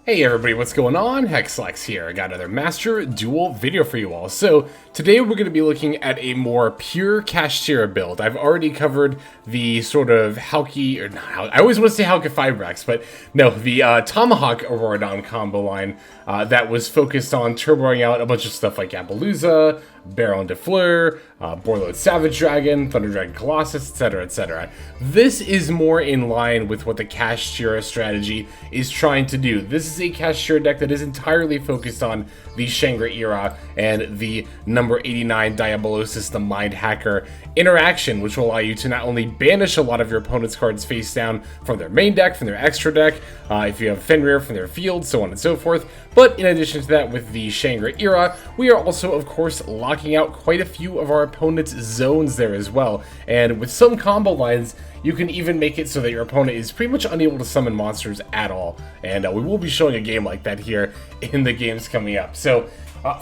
Hey everybody, what's going on? Hexlex here. I got another Master Duel video for you all. So today we're going to be looking at a more pure Kashtira build. I've already covered the sort of Halki, or not, I always want to say Halki Fibrex, but no, the Tomahawk Auroradon combo line that was focused on turboing out a bunch of stuff like Appaloosa, Baron de Fleur, Borlode Savage Dragon, Thunder Dragon Colossus, etc, etc. This is more in line with what the Kashtira strategy is trying to do. This is a Kashtira deck that is entirely focused on the Shangri-Ira and the number 89 Diablosis, the Mind Hacker interaction, which will allow you to not only banish a lot of your opponent's cards face down from their main deck, from their extra deck, if you have Fenrir from their field, so on and so forth, but in addition to that, with the Shangri-Ira, we are also, of course, locking out quite a few of our opponent's zones there as well, and with some combo lines, you can even make it so that your opponent is pretty much unable to summon monsters at all, and we will be showing a game like that here in the games coming up. So,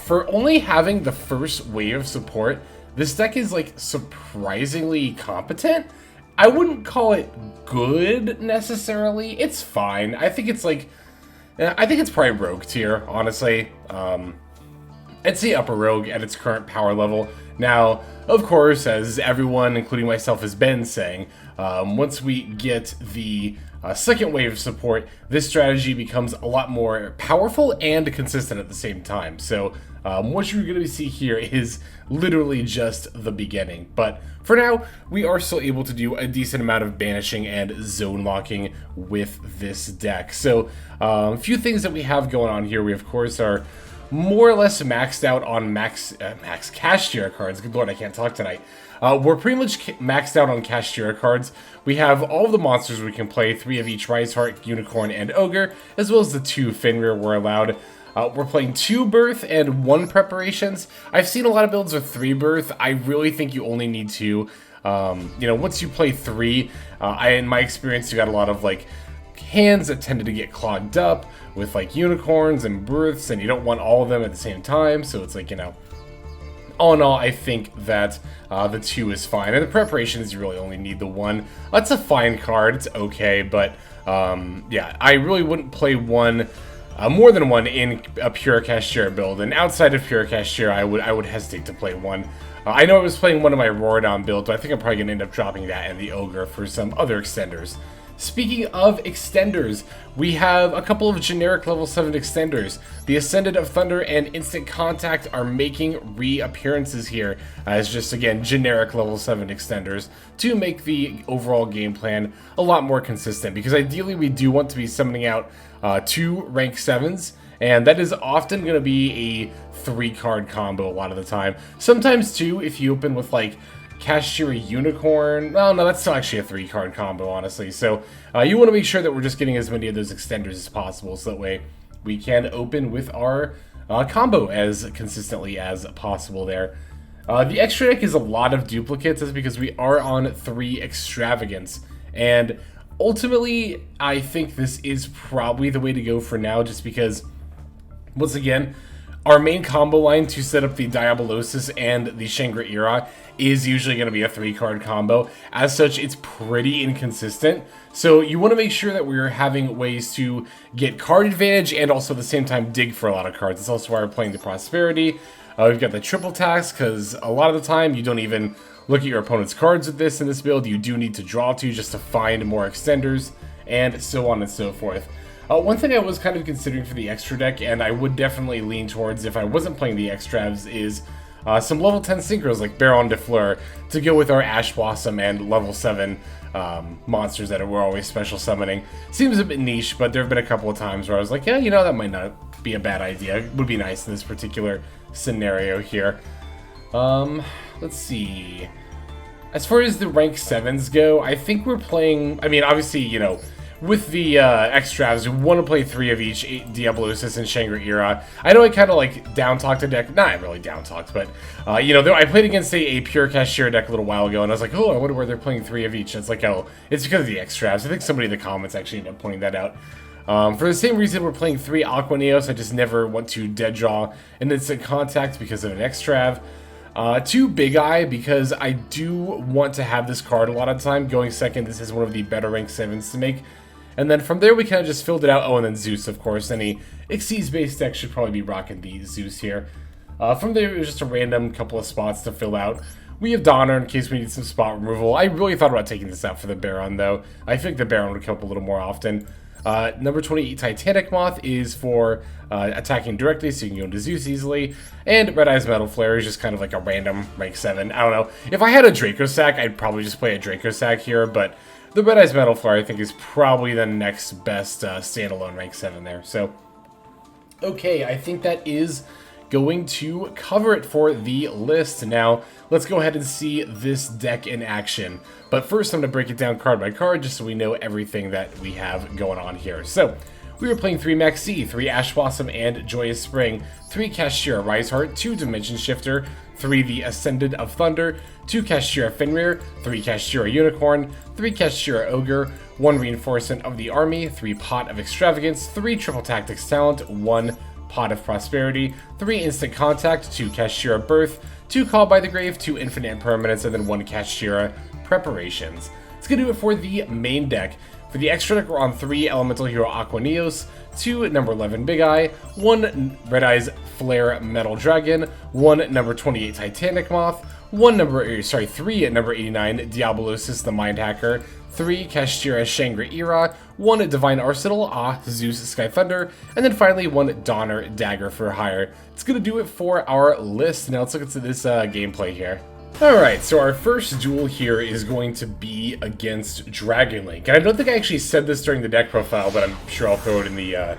for only having the first wave of support, this deck is, like, surprisingly competent. I wouldn't call it good, necessarily. It's fine. I think it's, like, I think it's probably Rogue tier, honestly. I'd say upper Rogue at its current power level. Now, of course, as everyone, including myself, has been saying, once we get the second wave of support, this strategy becomes a lot more powerful and consistent at the same time. So, what you're going to see here is literally just the beginning. But for now, we are still able to do a decent amount of banishing and zone locking with this deck. So, a few things that we have going on here. We, of course, are more or less maxed out on Maxx Kashtira cards. Good lord, I can't talk tonight. We're pretty much maxed out on Kashtira cards. We have all of the monsters we can play, 3 of each Riseheart, Unicorn, and Ogre, as well as the 2 Fenrir we're allowed. We're playing 2 Birth and 1 Preparations. I've seen a lot of builds with 3 Birth. I really think you only need 2. You know, once you play 3, in my experience, you got a lot of, like, hands that tended to get clogged up with, like, Unicorns and Births, and you don't want all of them at the same time, so it's like, you know, all in all, I think that the 2 is fine. And the Preparations, you really only need the 1. That's a fine card. It's okay, but yeah, I really wouldn't play more than 1 in a pure Kashtira build. And outside of pure Kashtira, I would hesitate to play 1. I know I was playing one of my Auroradon builds, but I think I'm probably going to end up dropping that and the Ogre for some other extenders. Speaking of extenders, we have a couple of generic level 7 extenders. The Ascendant of Thunder and Instant Contact are making reappearances here as just, again, generic level 7 extenders to make the overall game plan a lot more consistent, because ideally we do want to be summoning out 2 rank 7s, and that is often going to be a 3-card combo a lot of the time. Sometimes 2 if you open with, like, Kashtira Unicorn. Well, no, that's still actually a 3-card combo, honestly. So you want to make sure that we're just getting as many of those extenders as possible, so that way we can open with our combo as consistently as possible there. The extra deck is a lot of duplicates. That's because we are on 3 Extravagance, and ultimately I think this is probably the way to go for now, just because, once again, our main combo line to set up the Diablosis and the Shangri-Ira is usually going to be a 3-card combo. As such, it's pretty inconsistent. So you want to make sure that we're having ways to get card advantage and also at the same time dig for a lot of cards. That's also why we're playing the Prosperity. We've got the triple tax, because a lot of the time you don't even look at your opponent's cards with this in this build. You do need to draw to just to find more extenders, and so on and so forth. One thing I was kind of considering for the extra deck, and I would definitely lean towards if I wasn't playing the extravs, is some level 10 synchros like Baron de Fleur to go with our Ash Blossom and level 7 monsters that we're always special summoning. Seems a bit niche, but there have been a couple of times where I was like, yeah, you know, that might not be a bad idea. It would be nice in this particular scenario here. Let's see. As far as the rank 7s go, I think we're playing, I mean, obviously, you know, with the extras, we want to play 3 of each, Diablosis and Shangri-Ira. I know I kind of like down-talked the deck. Not really down-talked, but, you know, I played against a pure Kashtira deck a little while ago, and I was like, oh, I wonder where they're playing 3 of each. And it's like, oh, it's because of the extras. I think somebody in the comments actually ended up pointing that out. For the same reason we're playing 3 Aqua Neos, I just never want to dead draw an Instant Contact because of an extrav. 2 Big Eye, because I do want to have this card a lot of time. Going second, this is one of the better rank 7s to make. And then from there, we kind of just filled it out. Oh, and then Zeus, of course. Any Xyz-based deck should probably be rocking the Zeus here. From there, it was just a random couple of spots to fill out. We have Donner in case we need some spot removal. I really thought about taking this out for the Baron, though. I think the Baron would come up a little more often. Number 28, Titanic Moth, is for attacking directly, so you can go into Zeus easily. And Red Eyes Metal Flare is just kind of like a random rank 7. I don't know. If I had a Draco Sack, I'd probably just play a Draco Sack here, but the Red Eyes Metal Flare, I think, is probably the next best standalone rank 7 there. So, okay, I think that is going to cover it for the list. Now, let's go ahead and see this deck in action. But first, I'm going to break it down card by card, just so we know everything that we have going on here. So, we were playing 3 Maxx, 3 Ash Blossom and Joyous Spring, 3 Kashtria Riseheart, 2 Dimension Shifter, 3 The Ascendant of Thunder, 2 Kashtira Fenrir, 3 Kashtira Unicorn, 3 Kashtira Ogre, 1 Reinforcement of the Army, 3 Pot of Extravagance, 3 Triple Tactics Talent, 1 Pot of Prosperity, 3 Instant Contact, 2 Kashtira Birth, 2 Call by the Grave, 2 Infinite Impermanence, and then 1 Kashtira Preparations. It's going to do it for the main deck. For the extra deck, we're on 3 Elemental Hero Aqua Neos, 2 number 11 Big Eye, 1 Red Eyes Flare Metal Dragon, 1 number 28 Titanic Moth, 3 at number 89 Diablosis the Mind Hacker, 3 Kashtira Shangri-Ira, 1 Divine Arsenal, AA-ZEUS Sky Thunder, and then finally 1 Donner Dagger for hire. It's going to do it for our list. Now let's look into this gameplay here. Alright, so our first duel here is going to be against Dragon Link. And I don't think I actually said this during the deck profile, but I'm sure I'll throw it in the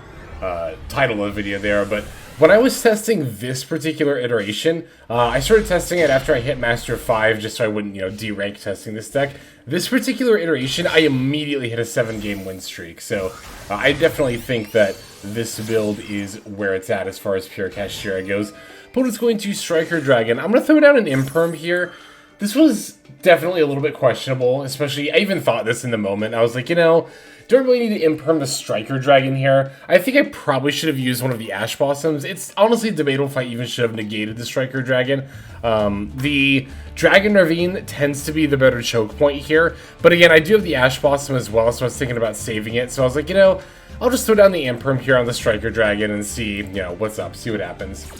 title of the video there. But when I was testing this particular iteration, I started testing it after I hit Master 5, just so I wouldn't, D-rank testing this deck. This particular iteration, I immediately hit a 7-game win streak. So I definitely think that this build is where it's at as far as pure Kashtira goes. Opponent's going to Striker Dragon. I'm going to throw down an Imperm here. This was definitely a little bit questionable, especially, I even thought this in the moment. I was like, do I really need to Imperm the Striker Dragon here? I think I probably should have used one of the Ash Blossoms. It's honestly debatable if I even should have negated the Striker Dragon. The Dragon Ravine tends to be the better choke point here, but again, I do have the Ash Blossom as well, so I was thinking about saving it. So I was like, I'll just throw down the Imperm here on the Striker Dragon and see, what's up, see what happens.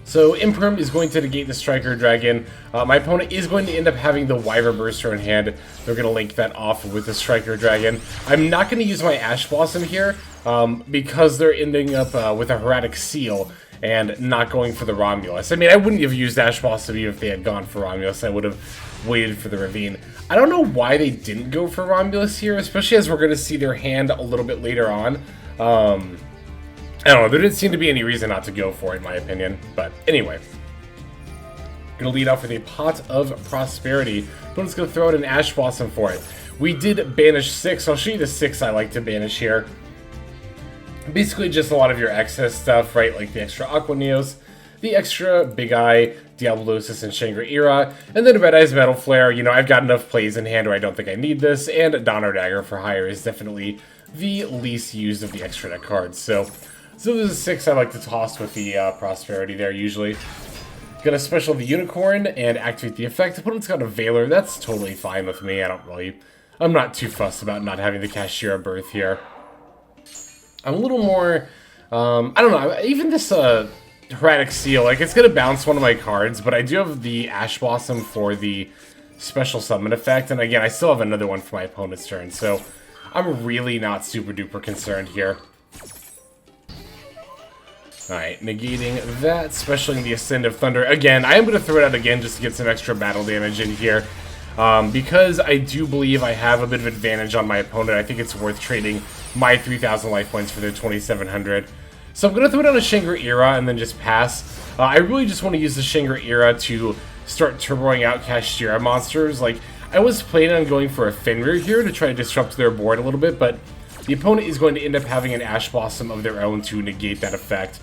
So Imperm is going to negate the Striker Dragon. My opponent is going to end up having the Wyvern Burster in hand. They're going to link that off with the Striker Dragon. I'm not going to use my Ash Blossom here because they're ending up with a Hieratic Seal and not going for the Romulus. I mean, I wouldn't have used Ash Blossom even if they had gone for Romulus. I would have waited for the Ravine. I don't know why they didn't go for Romulus here, especially as we're going to see their hand a little bit later on. I don't know, there didn't seem to be any reason not to go for it, in my opinion. But anyway, gonna lead off with a Pot of Prosperity. Opponent's gonna throw out an Ash Blossom for it. We did banish 6. I'll show you the 6 I like to banish here. Basically just a lot of your excess stuff, right? Like the extra Aqua Neos, the extra Big Eye, Diablosis, and Shangri-Ira, and then Red Eyes Metal Flare. I've got enough plays in hand where I don't think I need this, and Donner Dagger for hire is definitely the least used of the extra deck cards. So there's a 6 I like to toss with the Prosperity there, usually. Gonna special the Unicorn and activate the effect. Opponent's got a Veiler. That's totally fine with me. I'm not too fussed about not having the Kashtira Birth here. I'm a little more, I don't know, even this Hieratic Seal, it's gonna bounce one of my cards, but I do have the Ash Blossom for the special summon effect, and again, I still have another one for my opponent's turn, so I'm really not super duper concerned here. Alright, negating that, specialing the Ascend of Thunder. Again, I am going to throw it out again just to get some extra battle damage in here. Because I do believe I have a bit of advantage on my opponent, I think it's worth trading my 3,000 life points for their 2,700. So I'm going to throw down a Shangri-Ira and then just pass. I really just want to use the Shangri-Ira to start turboing out Kashtira monsters. I was planning on going for a Fenrir here to try to disrupt their board a little bit, but the opponent is going to end up having an Ash Blossom of their own to negate that effect.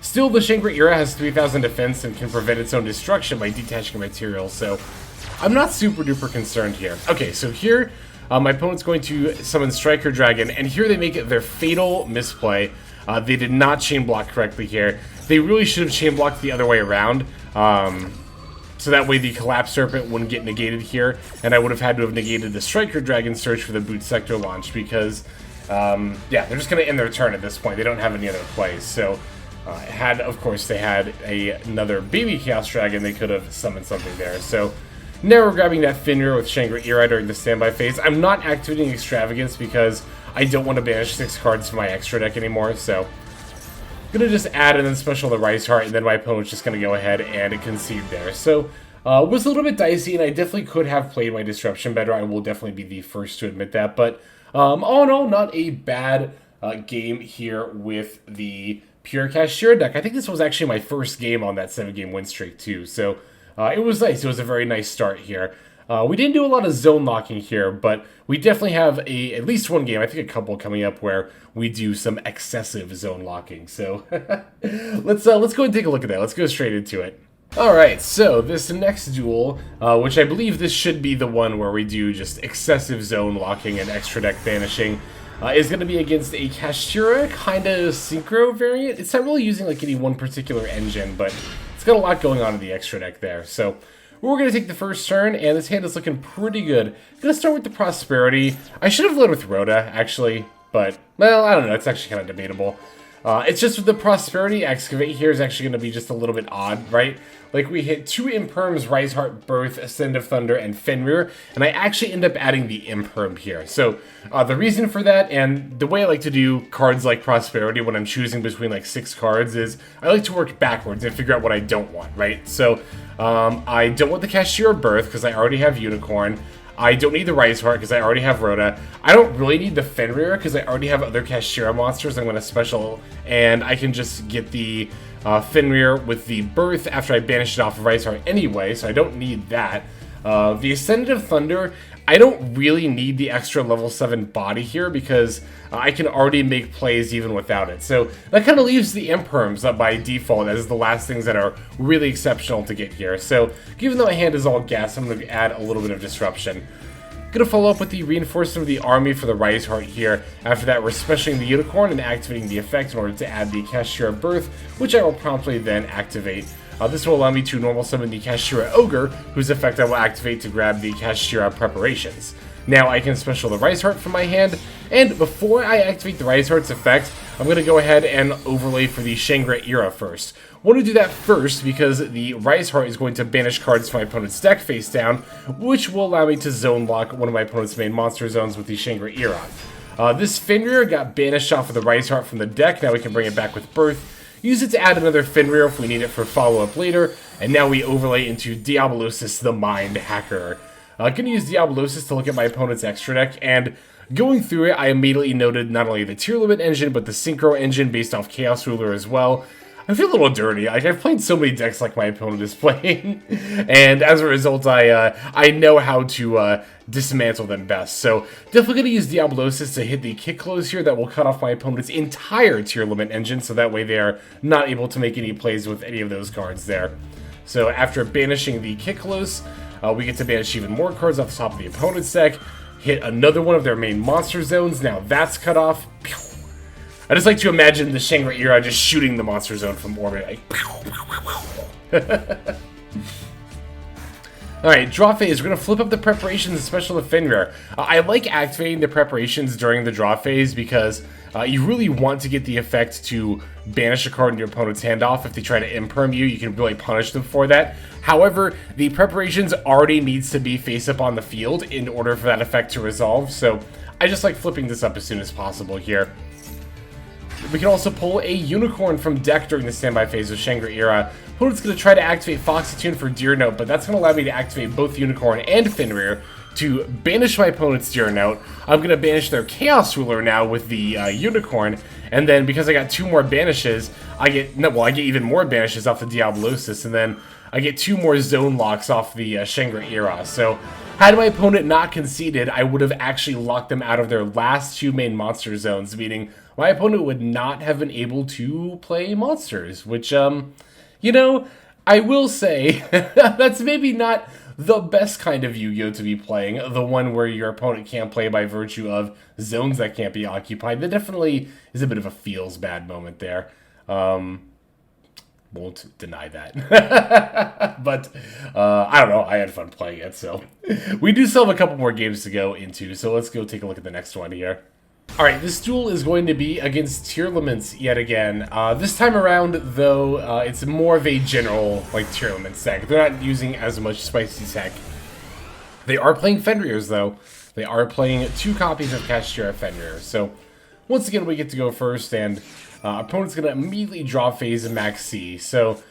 Still, the Shangri-Ira has 3,000 defense and can prevent its own destruction by detaching materials, so I'm not super duper concerned here. Okay, so here, my opponent's going to summon Striker Dragon, and here they make their fatal misplay. They did not chain block correctly here. They really should have chain blocked the other way around. So that way the Collapse Serpent wouldn't get negated here, and I would have had to have negated the Striker Dragon Search for the Boot Sector launch because, yeah, they're just going to end their turn at this point. They don't have any other plays. So, of course, they had another baby Chaos Dragon, they could have summoned something there. So, now we're grabbing that Fenrir with Shangri-Ira during the standby phase. I'm not activating Extravagance because I don't want to banish 6 cards from my extra deck anymore, so gonna just add and then special the Riseheart, and then my opponent's just gonna go ahead and concede there. So, it was a little bit dicey, and I definitely could have played my Disruption better. I will definitely be the first to admit that, but all in all, not a bad game here with the pure Kashtira deck. I think this was actually my first game on that 7-game win streak too, so it was nice. It was a very nice start here. We didn't do a lot of zone locking here, but we definitely have at least one game, I think a couple coming up, where we do some excessive zone locking. So let's go ahead and take a look at that. Let's go straight into it. Alright, so this next duel, which I believe this should be the one where we do just excessive zone locking and extra deck banishing, is going to be against a Kashtira kind of synchro variant. It's not really using like any one particular engine, but it's got a lot going on in the extra deck there. So we're going to take the first turn, and this hand is looking pretty good. Going to start with the Prosperity. I should have led with Rhoda, actually, but, well, I don't know. It's actually kind of debatable. It's just with the Prosperity, Excavate here is actually going to be just a little bit odd, right? Like, we hit 2 Imperms, Riseheart, Birth, Ascend of Thunder, and Fenrir, and I actually end up adding the Imperm here. So, the reason for that, and the way I like to do cards like Prosperity when I'm choosing between, like, 6 cards is, I like to work backwards and figure out what I don't want, right? So, I don't want the Kashtira Birth, because I already have Unicorn. I don't need the Riseheart because I already have Rhoda. I don't really need the Fenrir because I already have other Kashtira monsters I'm going to special, and I can just get the Fenrir with the Birth after I banish it off of Riseheart anyway, so I don't need that. The Ascendant of Thunder, I don't really need the extra level 7 body here because I can already make plays even without it. So that kind of leaves the Imperms up by default as the last things that are really exceptional to get here. So given that my hand is all gas, I'm going to add a little bit of Disruption. Going to follow up with the Reinforcement of the Army for the Riseheart here. After that, we're specialing the Unicorn and activating the effect in order to add the Kashtira Birth, which I will promptly then activate. This will allow me to normal summon the Kashtira Ogre, whose effect I will activate to grab the Kashtira Preparations. Now I can special the Riseheart from my hand, and before I activate the Riseheart's effect, I'm going to go ahead and overlay for the Shangri-Ira first. I want to do that first because the Riseheart is going to banish cards from my opponent's deck face down, which will allow me to zone lock one of my opponent's main monster zones with the Shangri-Ira. This Fenrir got banished off of the Riseheart from the deck, now we can bring it back with Birth. Use it to add another Fenrir if we need it for follow-up later, and now we overlay into Diablosis, the Mind Hacker. I'm going to use Diablosis to look at my opponent's extra deck, and going through it, I immediately noted not only the tier limit engine, but the synchro engine based off Chaos Ruler as well. I feel a little dirty. Like, I've played so many decks like my opponent is playing, and as a result, I know how to dismantle them best. So, definitely going to use Diablosis to hit the kick close here that will cut off my opponent's entire tier limit engine, so that way they are not able to make any plays with any of those cards there. So, after banishing the kick close, we get to banish even more cards off the top of the opponent's deck, hit another one of their main monster zones, now that's cut off. I just like to imagine the Shangri-Ira just shooting the monster zone from orbit. Like, Alright, draw phase. We're going to flip up the Preparations and special the Fenrir. I like activating the Preparations during the draw phase because you really want to get the effect to banish a card in your opponent's hand off. If they try to imperm you, you can really punish them for that. However, the Preparations already needs to be face up on the field in order for that effect to resolve, so I just like flipping this up as soon as possible here. We can also pull a Unicorn from deck during the standby phase of Shangri-Ira. Opponent's going to try to activate Foxy-Tune for Deer Note, but that's going to allow me to activate both Unicorn and Fenrir to banish my opponent's Deer Note. I'm going to banish their Chaos Ruler now with the Unicorn, and then because I got 2 more banishes, I get even more banishes off the Diablosis, and then I get 2 more zone locks off the Shangri-Ira. So, had my opponent not conceded, I would have actually locked them out of their last 2 main monster zones, meaning my opponent would not have been able to play monsters, which, you know, I will say, that's maybe not the best kind of Yu-Gi-Oh! To be playing, the one where your opponent can't play by virtue of zones that can't be occupied. That definitely is a bit of a feels bad moment there. won't deny that. But I don't know, I had fun playing it, so we do still have a couple more games to go into, so let's go take a look at the next one here. Alright, this duel is going to be against Tearlaments yet again. This time around, though, it's more of a general, like, Tearlaments deck. They're not using as much spicy tech. They are playing Fenrirs, though. They are playing 2 copies of Kashtira Fenrir. So, once again, we get to go first, and opponent's going to immediately draw phase and Maxx. So,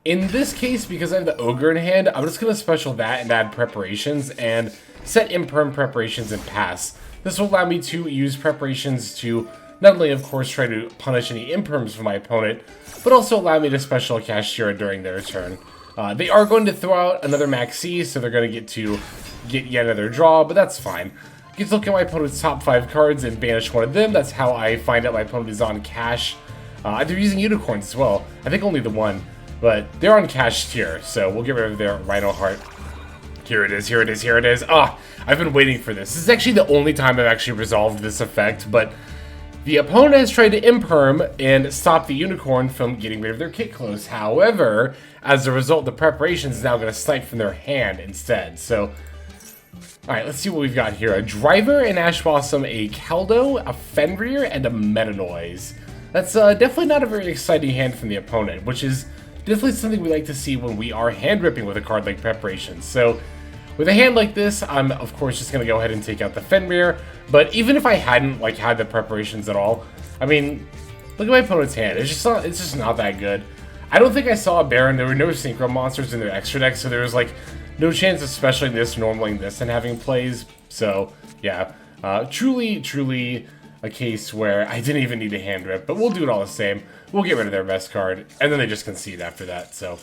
in this case, because I have the Ogre in hand, I'm just going to special that and add Preparations, and set Imperm Preparations and pass. This will allow me to use Preparations to not only, of course, try to punish any Imperms for my opponent, but also allow me to special Kashtira during their turn. They are going to throw out another Maxx, so they're going to get yet another draw, but that's fine. I get to look at my opponent's top 5 cards and banish one of them. That's how I find out my opponent is on Cash. They're using Unicorns as well. I think only the one, but they're on Kashtira, so we'll get rid of their Rhino Heart. Here it is, here it is, here it is. Ah, I've been waiting for this. This is actually the only time I've actually resolved this effect, but the opponent has tried to Imperm and stop the Unicorn from getting rid of their Kit Close. However, as a result, the Preparation is now going to snipe from their hand instead. So, alright, let's see what we've got here. A Driver, an Ash Blossom, a Caldo, a Fenrir, and a Meta Noise. That's definitely not a very exciting hand from the opponent, which is definitely something we like to see when we are hand ripping with a card like Preparations. So, with a hand like this, I'm of course just going to go ahead and take out the Fenrir, but even if I hadn't like had the Preparations at all, I mean, look at my opponent's hand. It's just not that good. I don't think I saw a Baron. There were no Synchro monsters in their extra deck, so there was like no chance of specialing this, normaling this, and having plays. So yeah, truly a case where I didn't even need a hand rip, but we'll do it all the same. We'll get rid of their best card, and then they just concede after that, so.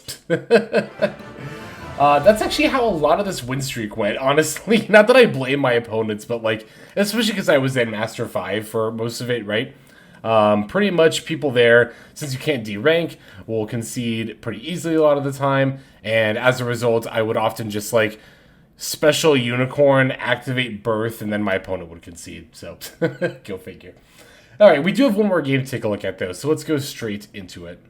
That's actually how a lot of this win streak went, honestly. Not that I blame my opponents, but like, especially because I was in Master 5 for most of it, right? Pretty much people there, since you can't D-rank, will concede pretty easily a lot of the time, and as a result, I would often just like special Unicorn, activate Birth, and then my opponent would concede, so go figure. Alright, we do have one more game to take a look at though, so let's go straight into it.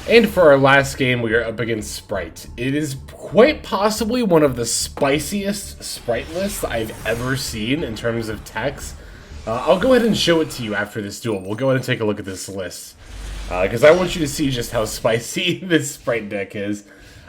And for our last game, we are up against Sprite. It is quite possibly one of the spiciest Sprite lists I've ever seen in terms of text. I'll go ahead and show it to you after this duel. We'll go ahead and take a look at this list, because I want you to see just how spicy this Sprite deck is.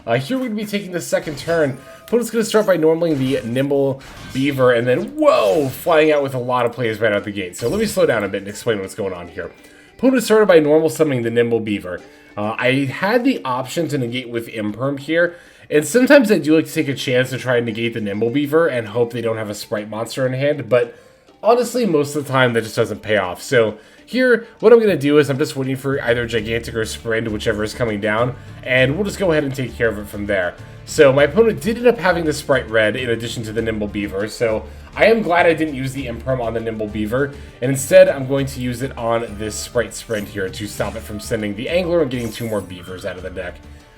Here we're going to be taking the second turn. Opponent's going to start by normaling the Nimble Beaver, and then, whoa, flying out with a lot of plays right out the gate. So let me slow down a bit and explain what's going on here. Opponent started by normal summoning the Nimble Beaver. I had the option to negate with Imperm here, and sometimes I do like to take a chance to try and negate the Nimble Beaver and hope they don't have a Sprite monster in hand, but honestly, most of the time that just doesn't pay off. So here, what I'm going to do is I'm just waiting for either Gigantic or Sprint, whichever is coming down, and we'll just go ahead and take care of it from there. So my opponent did end up having the Sprite Red in addition to the Nimble Beaver, so I am glad I didn't use the Imperm on the Nimble Beaver, and instead I'm going to use it on this Sprite Sprint here to stop it from sending the Angler and getting 2 more Beavers out of the deck.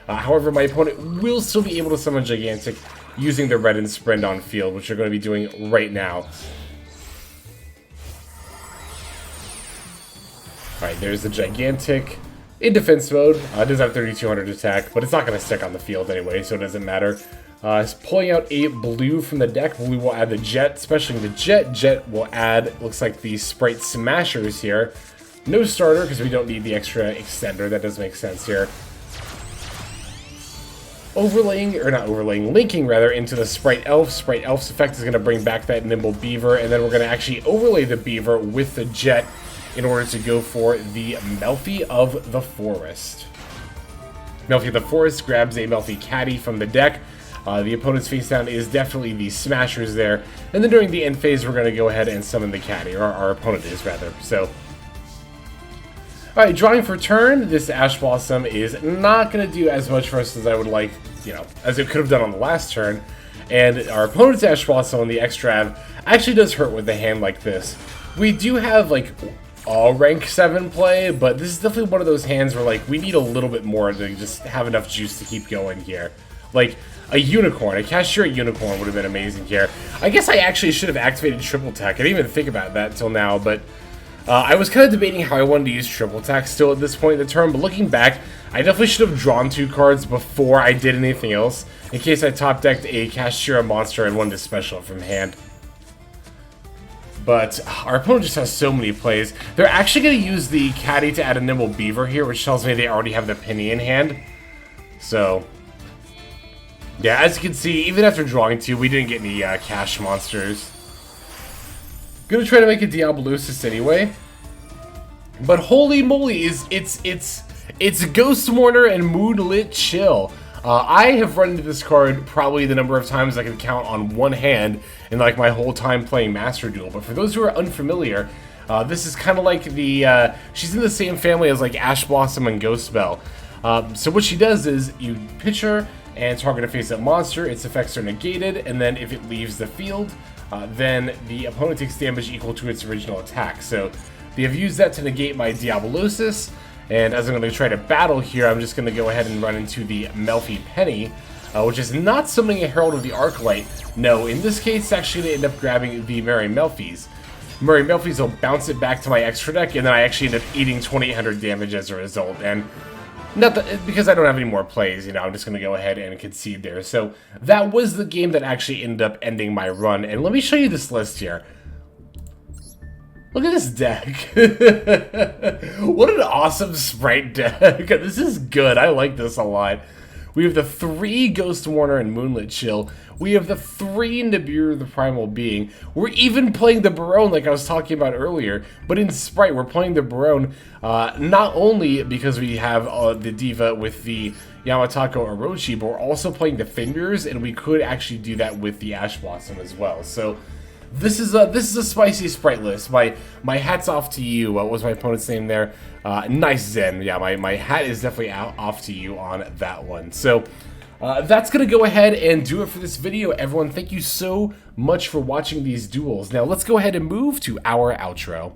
However, my opponent will still be able to summon Gigantic using the Red and Sprint on field, which they're going to be doing right now. Alright, there's the Gigantic. In defense mode, it does have 3200 attack, but it's not going to stick on the field anyway, so it doesn't matter. It's pulling out a blue from the deck. Blue will add the Jet, especially the Jet. Jet will add, looks like the Sprite Smashers here. No starter, because we don't need the extra extender. That does make sense here. Linking rather into the Sprite Elf. Sprite Elf's effect is going to bring back that Nimble Beaver, and then we're going to actually overlay the Beaver with the Jet in order to go for the Melfi of the Forest. Melfi of the Forest grabs a Melfi Caddy from the deck. The opponent's face down is definitely the Smashers there. And then during the end phase, we're going to go ahead and summon the Caddy, or our opponent is rather. So, alright, drawing for turn, this Ash Blossom is not going to do as much for us as I would like, as it could have done on the last turn. And our opponent's Ash Blossom on the Extrav actually does hurt with a hand like this. We do have, like, all rank 7 play, but this is definitely one of those hands where, like, we need a little bit more to just have enough juice to keep going here. Like, a Unicorn, a Kashtira Unicorn would have been amazing here. I guess I actually should have activated Triple Tech. I didn't even think about that until now, but I was kind of debating how I wanted to use triple attack still at this point in the turn, but looking back, I definitely should have drawn 2 cards before I did anything else, in case I top decked a Kashtira monster and wanted to special it from hand. But our opponent just has so many plays. They're actually going to use the Caddy to add a Nimble Beaver here, which tells me they already have the Penny in hand. So, yeah, as you can see, even after drawing 2, we didn't get any cash monsters. Gonna try to make a Diablosis anyway. But holy moly, it's Ghost Mourner and Moonlit Chill. I have run into this card probably the number of times I can count on one hand in like my whole time playing Master Duel. But for those who are unfamiliar, this is kind of like the she's in the same family as like Ash Blossom and Ghost Bell. So what she does is you pitch her and target a face-up monster. Its effects are negated, and then if it leaves the field, then the opponent takes damage equal to its original attack. So they have used that to negate my Diablosis. And as I'm going to try to battle here, I'm just going to go ahead and run into the Melfi Penny, which is not summoning a Herald of the Arclight. No, in this case, it's actually going to end up grabbing the Merry Melfis. Merry Melfis will bounce it back to my extra deck, and then I actually end up eating 2800 damage as a result. And not that, because I don't have any more plays, you know, I'm just going to go ahead and concede there. So that was the game that actually ended up ending my run. And let me show you this list here. Look at this deck. What an awesome Sprite deck. This is good. I like this a lot. We have the 3 Ghost Mourner and Moonlit Chill. We have the 3 Nibiru the Primal Being. We're even playing the Barone like I was talking about earlier. But in Sprite, we're playing the Barone not only because we have the Diva with the Yamatako Orochi, but we're also playing the Fenrirs, and we could actually do that with the Ash Blossom as well. So this is a spicy Sprite list. My hat's off to you. What was my opponent's name there? Nice Zen. Yeah, my hat is definitely off to you on that one. So that's gonna go ahead and do it for this video, everyone. Thank you so much for watching these duels. Now let's go ahead and move to our outro.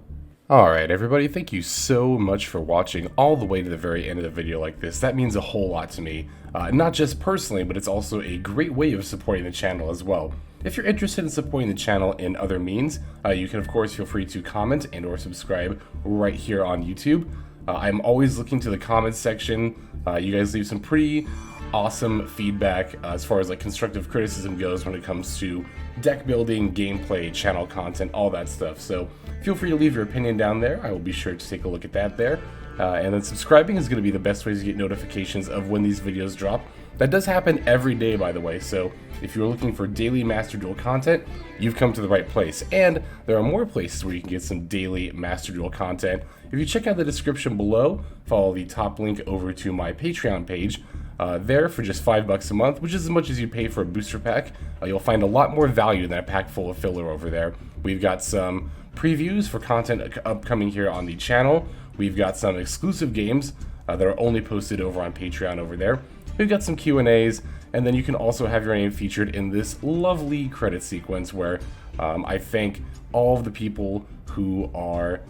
Alright everybody, thank you so much for watching all the way to the very end of the video like this. That means a whole lot to me. Not just personally, but it's also a great way of supporting the channel as well. If you're interested in supporting the channel in other means, you can of course feel free to comment and or subscribe right here on YouTube. I'm always looking to the comments section. You guys leave some pretty awesome feedback as far as like constructive criticism goes when it comes to deck building, gameplay, channel content, all that stuff. So feel free to leave your opinion down there. I will be sure to take a look at that there. And then subscribing is going to be the best way to get notifications of when these videos drop. That does happen every day, by the way, so if you're looking for daily Master Duel content, you've come to the right place. And there are more places where you can get some daily Master Duel content. If you check out the description below, follow the top link over to my Patreon page. There for just $5 a month, which is as much as you pay for a booster pack, you'll find a lot more value than a pack full of filler over there. We've got some previews for content upcoming here on the channel. We've got some exclusive games that are only posted over on Patreon over there. We've got some Q&As, and then you can also have your name featured in this lovely credit sequence where I thank all of the people who are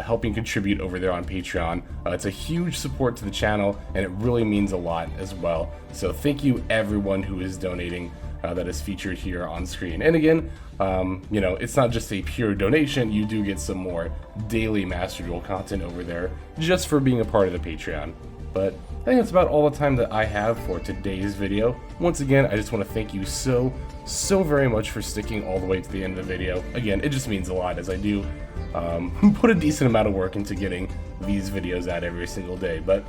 helping contribute over there on Patreon. It's a huge support to the channel, and it really means a lot as well. So thank you everyone who is donating that is featured here on screen. And again, you know, it's not just a pure donation. You do get some more daily Master Duel content over there just for being a part of the Patreon. But I think that's about all the time that I have for today's video. Once again, I just want to thank you so very much for sticking all the way to the end of the video. Again, it just means a lot as I do put a decent amount of work into getting these videos out every single day. But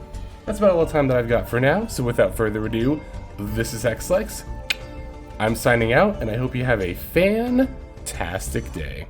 that's about all the time that I've got for now. So without further ado, this is Xlex. I'm signing out, and I hope you have a fantastic day.